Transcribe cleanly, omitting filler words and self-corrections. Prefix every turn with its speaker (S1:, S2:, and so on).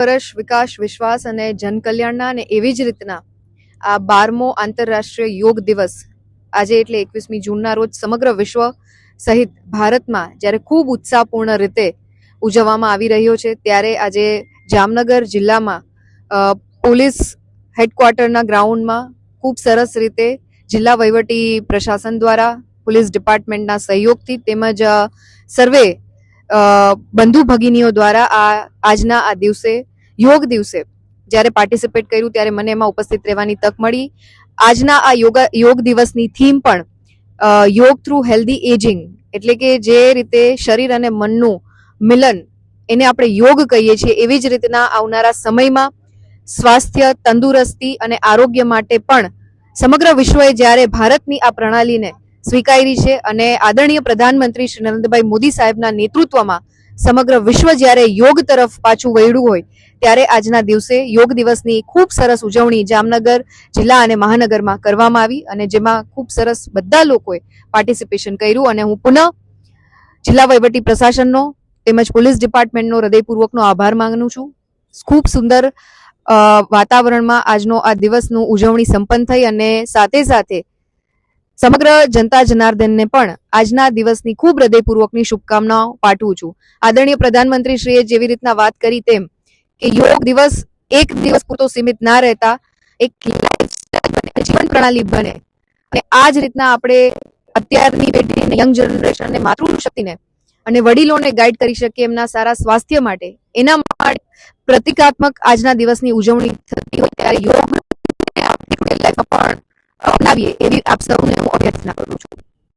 S1: વર્ષ વિકાસ વિશ્વાસ અને જનકલ્યાણના અને એવી જ રીતના આ 12મો આંતરરાષ્ટ્રીય યોગ દિવસ આજે એટલે 21મી જૂનના રોજ સમગ્ર વિશ્વ સહિત ભારતમાં જ્યારે ખૂબ ઉત્સાહપૂર્ણ રીતે ઉજવવામાં આવી રહ્યો છે ત્યારે આજે જામનગર જિલ્લામાં પોલીસ હેડક્વાર્ટરના ગ્રાઉન્ડમાં ખૂબ સરસ રીતે જિલ્લા વહીવટી પ્રશાસન દ્વારા પોલીસ ડિપાર્ટમેન્ટના સહયોગથી તેમજ સર્વે બંધુ ભગીનીઓ દ્વારા આજના આ દિવસે યોગ દિવસે જ્યારે પાર્ટિસિપેટ કર્યું ત્યારે મને એમાં ઉપસ્થિત રહેવાની તક મળી. આજના આ યોગ દિવસની થીમ પણ યોગ થ્રુ હેલ્ધી એજિંગ, એટલે કે જે રીતે શરીર અને મનનું મિલન એને આપણે યોગ કહીએ છીએ એવી જ રીતના આવનારા સમયમાં સ્વાસ્થ્ય, તંદુરસ્તી અને આરોગ્ય માટે પણ સમગ્ર વિશ્વએ જ્યારે ભારતની આ પ્રણાલીને સ્વીકારી છે અને આદરણીય પ્રધાનમંત્રી શ્રી નરેન્દ્રભાઈ મોદી સાહેબના નેતૃત્વમાં સમગ્ર વિશ્વ જ્યારે યોગ તરફ પાછું વળ્યું હોય ત્યારે આજના દિવસે યોગ દિવસની ખૂબ સરસ ઉજવણી જામનગર જિલ્લા અને મહાનગરમાં કરવામાં આવી અને જેમાં ખૂબ સરસ બધા લોકોએ પાર્ટિસિપેશન કર્યું અને હું પુનઃ જિલ્લા વહીવટી પ્રશાસનનો તેમજ પોલીસ ડિપાર્ટમેન્ટનો હૃદયપૂર્વકનો આભાર માનું છું. ખૂબ સુંદર વાતાવરણમાં આજનો આ દિવસનું ઉજવણી સંપન્ન થઈ અને સાથે સાથે સમગ્ર જનતા જનાર્દનને પણ આજના દિવસની ખૂબ હૃદયપૂર્વકની શુભકામનાઓ પાઠવું છું. આદરણીય પ્રધાનમંત્રીશ્રીએ જેવી રીતના વાત કરી તેમ કે યોગ દિવસ એક દિવસ પૂરતો સીમિત ના રહેતા એક જીવન પ્રણાલી બને અને આ જ રીતના આપણે અત્યારની પેઢીને, યંગ જનરેશનને, માતૃશક્તિને અને વડીલોને ગાઈડ કરી શકીએ એમના સારા સ્વાસ્થ્ય માટે, એના માટે પ્રતિકાત્મક આજના દિવસની ઉજવણી થતી હોય ત્યારે યોગ આપણી લાઈફમાં પણ અપનાવીએ એવી આપ સૌને હું અભ્યર્થના કરું છું.